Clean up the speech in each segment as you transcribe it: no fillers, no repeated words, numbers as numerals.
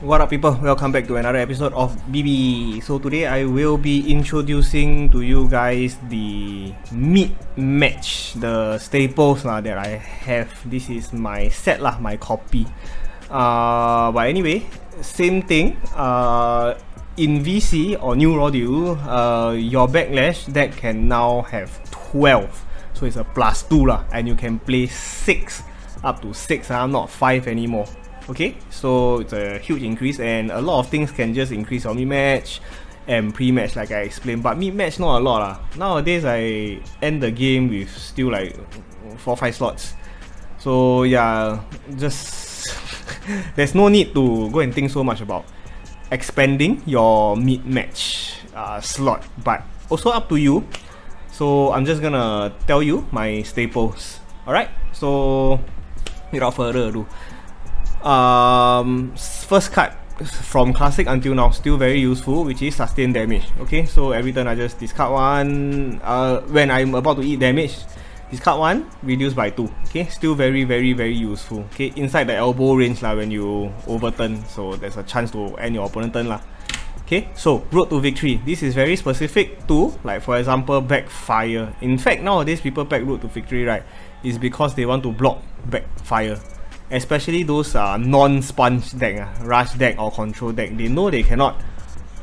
What up people, welcome back to another episode of BB. So today I will be introducing to you guys the mid match, the staples that I have. This is my set lah, my copy. But anyway, same thing. In VC or New Rodeo, your backlash deck can now have 12. So it's a +2 lah, and you can play 6 up to 6, not 5 anymore. Okay, so it's a huge increase, and a lot of things can just increase your mid-match and pre-match like I explained, but mid-match not a lot lah. Nowadays I end the game with still like 4-5 slots. So yeah, just there's no need to go and think so much about expanding your mid-match slot, but also up to you. So I'm just gonna tell you my staples. Alright, so without further ado, first card from classic until now still very useful, which is sustain damage. Okay, so every turn I just discard one. When I'm about to eat damage, discard one, reduce by 2. Okay, still very useful. Okay, inside the elbow range lah when you overturn, so there's a chance to end your opponent turn lah. Okay, so road to victory. This is very specific to, like for example, backfire. In fact, nowadays people pack road to victory, right, is because they want to block backfire. Especially those non-sponge deck, rush deck or control deck. They know they cannot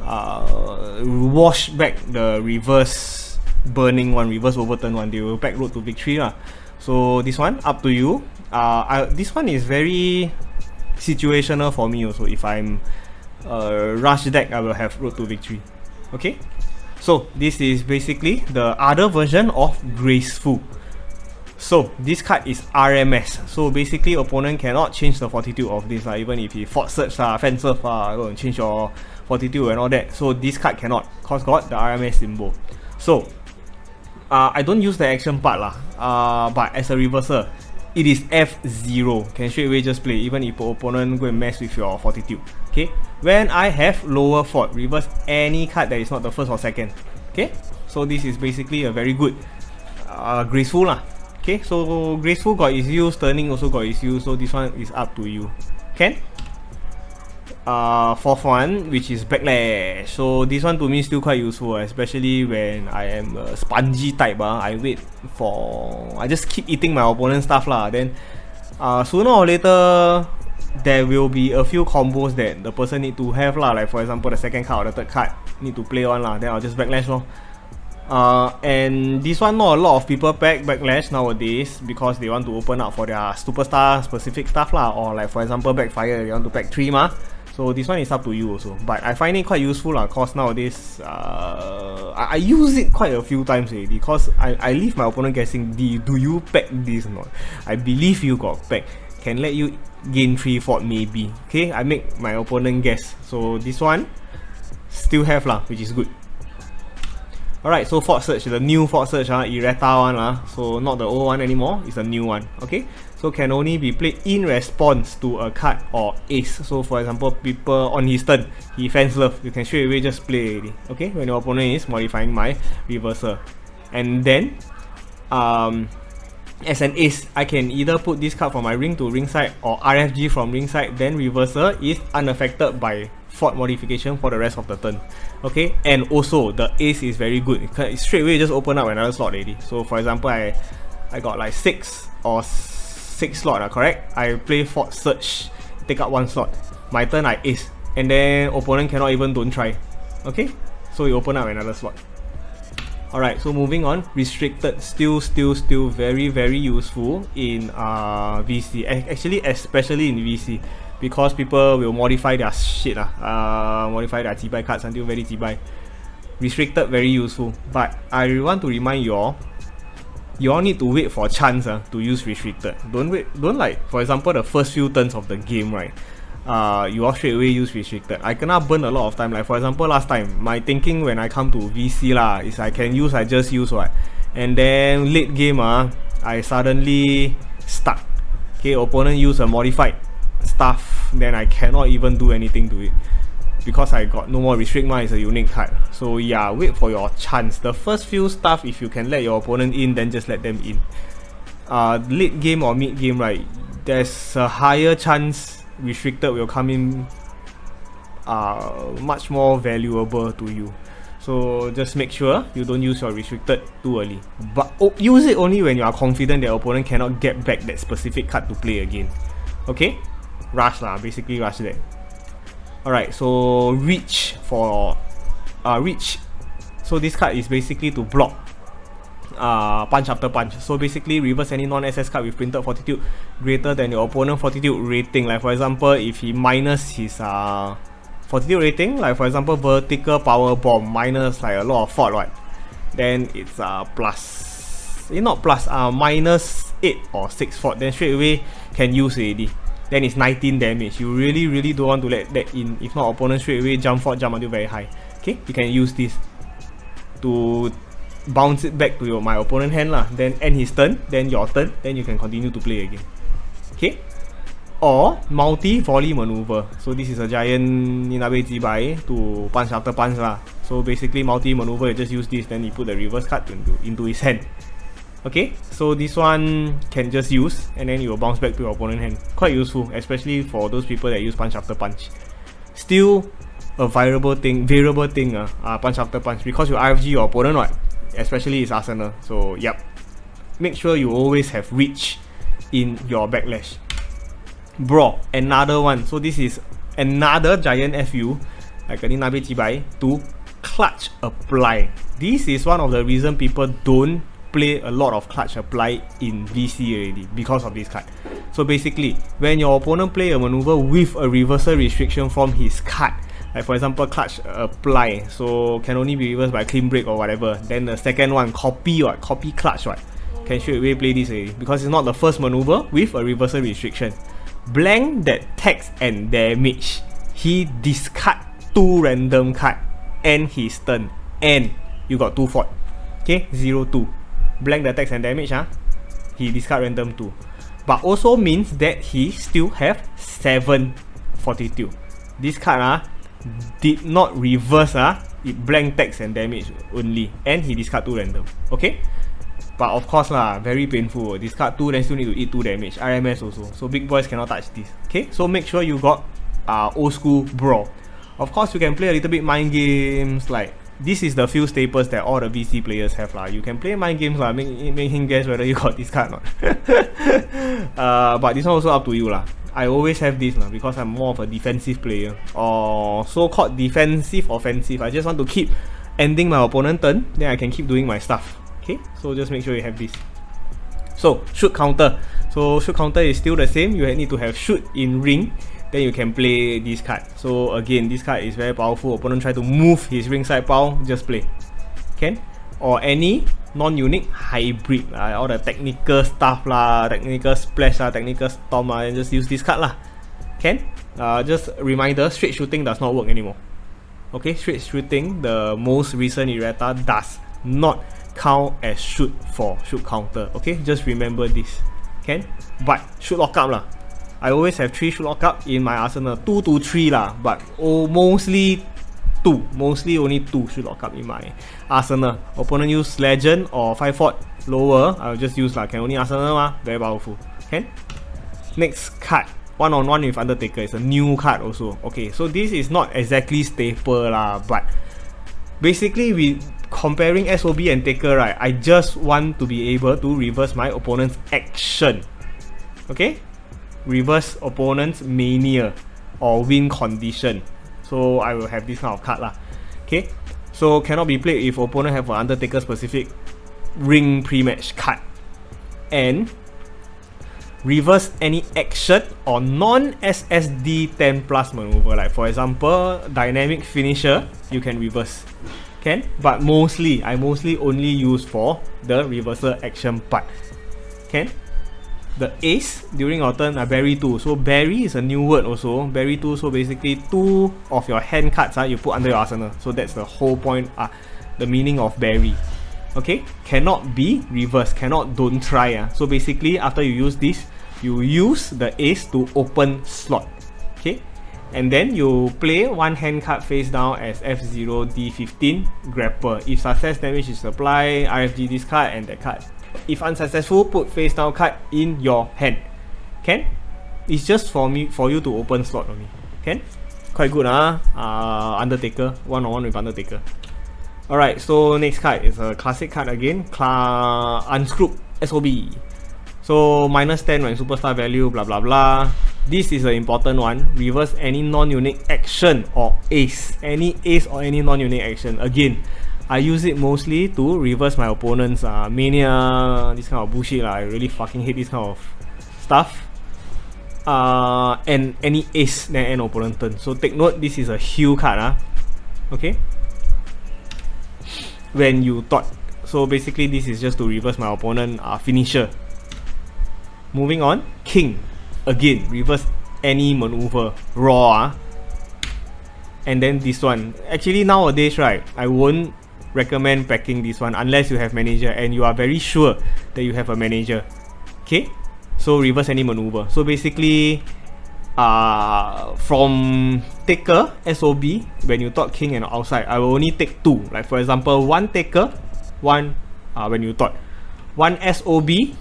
wash back the reverse burning one, reverse overturn one. They will back road to victory lah. So this one, up to you. This one is very situational for me also. If I'm rush deck, I will have road to victory. Okay, so this is basically the other version of graceful. So this card is RMS. So basically opponent cannot change the fortitude of this, even if he fort search, fence surf, go and change your fortitude and all that. So this card cannot, cause got the RMS symbol. So I don't use the action part but as a reverser, it is F0. Can straight away just play even if opponent go and mess with your fortitude. Okay, when I have lower fort, reverse any card that is not the first or second. Okay, so this is basically a very good graceful lah. Okay, so graceful got its use, turning also got its use, so this one is up to you. Can? Fourth one, which is backlash. So this one to me is still quite useful, especially when I am a spongy type. I just keep eating my opponent's stuff lah. Then sooner or later there will be a few combos that the person need to have lah. Like for example, the second card or the third card need to play on lah. Then I'll just backlash lor. And this one not a lot of people pack backlash nowadays because they want to open up for their superstar specific stuff lah, or like for example backfire they want to pack 3 mah. So this one is up to you also, but I find it quite useful lah, cause nowadays I use it quite a few times already, cause I leave my opponent guessing, do you pack this or not? I believe you got pack, can let you gain 3 fort maybe. Okay, I make my opponent guess, so this one still have lah, which is good. Alright, so fort search, the new fort search, errata one so not the old one anymore, it's a new one. Okay, so can only be played in response to a card or ace. So for example, people on his turn, he fence love, you can straight away just play already. Okay, when your opponent is modifying my reverser. And then as an ace, I can either put this card from my ring to ringside or RFG from ringside, then reverser is unaffected by fort modification for the rest of the turn. Okay, and also the ace is very good, it straight away just open up another slot already. So for example, I got like 6 slot, correct? I play fort search, take up 1 slot, my turn I ace, and then opponent cannot even don't try. Okay, so you open up another slot. Alright, so moving on, restricted, still very useful in VC, actually especially in VC, because people will modify their shit modify their T-buy cards until very T-buy. Restricted very useful, but I want to remind you all need to wait for a chance to use restricted. Don't like for example the first few turns of the game, right, you all straight away use restricted. I cannot burn a lot of time. Like for example last time, my thinking when I come to VC lah is I can use, I just use what, and then late game I suddenly stuck. Okay, opponent use a modified stuff, then I cannot even do anything to it because I got no more restrict. It's a unique card. So yeah, wait for your chance. The first few stuff, if you can let your opponent in, then just let them in. Late game or mid game, right, there's a higher chance restricted will come in much more valuable to you. So just make sure you don't use your restricted too early, but use it only when you are confident the opponent cannot get back that specific card to play again. Okay, rush lah, basically rush that. Alright, so reach for reach. So this card is basically to block punch after punch. So basically reverse any non-SS card with printed fortitude greater than your opponent fortitude rating. Like for example, if he minus his fortitude rating, like for example vertical power bomb minus like a lot of fort, right? Then it's plus, not plus, minus 8 or 6 fort. Then straight away can use already. Then it's 19 damage. You really don't want to let that in. If not, opponent straight away jump until very high. Okay, you can use this to bounce it back to my opponent hand lah. Then end his turn, then your turn, then you can continue to play again. Okay, or multi-volley maneuver. So this is a giant Ninabe Jibai to punch after punch lah. So basically multi maneuver, you just use this, then you put the reverse card into his hand. Okay, so this one can just use, and then you will bounce back to your opponent hand. Quite useful, especially for those people that use punch after punch. Still a variable thing, punch after punch, because you RFG your opponent, right? Especially his arsenal. So yep, make sure you always have reach in your backlash. Brawl, another one. So this is another giant FU, like a Ninabe Chibai, to clutch apply. This is one of the reasons people don't play a lot of clutch apply in VC already, because of this card. So basically, when your opponent play a maneuver with a reversal restriction from his card, like for example clutch apply, so can only be reversed by clean break or whatever, then the second one copy clutch, right, can straight away play this already, because it's not the first maneuver with a reversal restriction. Blank that text and damage, he discard 2 random card, end his turn, and you got 2 fort. Okay, 0-2. Blank the text and damage, he discard random 2, but also means that he still have 7 fortitude. This card did not reverse, it blank text and damage only, and he discard 2 random. Okay, but of course very painful. Discard 2, then still need to eat 2 damage. RMS also, so big boys cannot touch this. Okay, so make sure you got old school brawl. Of course you can play a little bit mind games, like this is the few staples that all the VC players have lah. You can play mind games lah, make him guess whether you got this card or not. But this one also up to you lah. I always have this lah, because I'm more of a defensive player, or so-called defensive offensive. I just want to keep ending my opponent turn, then I can keep doing my stuff. Okay, so just make sure you have this. So shoot counter. So shoot counter is still the same. You need to have shoot in ring, then you can play this card. So again, this card is very powerful. Opponent try to move his ringside pile, just play. Can, or any non-unique hybrid, all the technical stuff lah, technical splash technical storm and just use this card lah. Can, just a reminder, straight shooting does not work anymore. Okay, straight shooting, the most recent errata, does not count as shoot for shoot counter. Okay, just remember this. Can, but shoot lockup lah, I always have 3 shoot lockup in my arsenal, 2 to 3 lah, but mostly only 2 shoot lockup in my arsenal. Opponent use legend or 5 fort lower, I'll just use can only arsenal very powerful. Okay, next card, one-on-one with Undertaker, is a new card also. Okay, so this is not exactly staple lah, but basically we comparing SOB and Taker, right, I just want to be able to reverse my opponent's action. Okay, reverse opponent's mania or win condition. So I will have this kind of card lah. Okay, so cannot be played if opponent have an Undertaker specific ring pre-match card, and reverse any action or non-SSD 10 plus maneuver. Like for example, dynamic finisher, you can reverse. Can, but I mostly only use for the reversal action part. Can, the ace during your turn, bury 2. So bury is a new word also. Bury 2, so basically 2 of your hand cards you put under your arsenal. So that's the whole point, the meaning of bury. Okay, cannot be reversed, don't try. So basically after you use this, you use the ace to open slot. Okay, and then you play 1 hand card face down as F0 D15 grapple. If success, damage is applied, RFG this card and that card. If unsuccessful, put face down card in your hand. Can, it's just for you to open slot only. Can, Quite good, Undertaker, 1-on-1 with Undertaker. Alright, so next card is a classic card again, Unscrewed SOB. So -10 when superstar value, blah blah blah. This is an important one. Reverse any non-unique action or ace. Any ace or any non-unique action. Again, I use it mostly to reverse my opponent's mania, this kind of bullshit. I really fucking hate this kind of stuff. And any ace then end opponent turn. So take note, this is a heal card. Okay. When you thought. So basically this is just to reverse my opponent finisher. Moving on, King. Again, reverse any maneuver. Raw. And then this one. Actually nowadays, right, I won't recommend packing this one unless you have manager and you are very sure that you have a manager. Okay? So reverse any maneuver. So basically from taker SOB, when you thought king and outside, I will only take 2. Like for example, 1 taker, 1 when you thought, 1 SOB,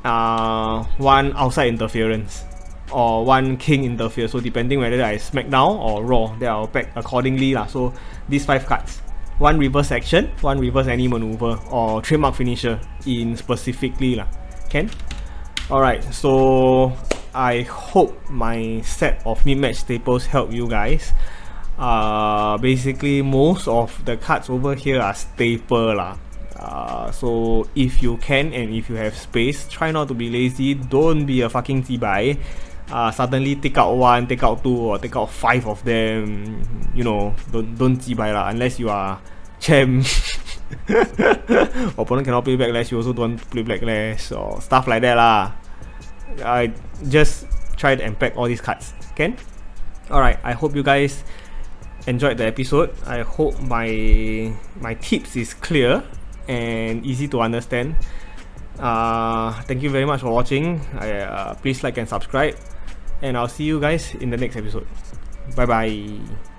1 outside interference, or 1 king interfere. So depending whether I smackdown or raw, then I'll pack accordingly lah. So these 5 cards. 1 reverse action, 1 reverse any maneuver, or trademark finisher in specifically lah. Can? Alright, so I hope my set of mid-match staples help you guys. Basically most of the cards over here are staple lah. So if you can and if you have space, try not to be lazy. Don't be a fucking zibai. Suddenly take out 1, take out 2, or take out 5 of them. You know, don't zibai lah. Unless you are champ. Opponent cannot play backlash, you also don't want to play backlash or stuff like that lah. I just tried and pack all these cards. Can? Alright, I hope you guys enjoyed the episode. I hope my tips is clear and easy to understand. Thank you very much for watching. Please like and subscribe, and I'll see you guys in the next episode. Bye bye.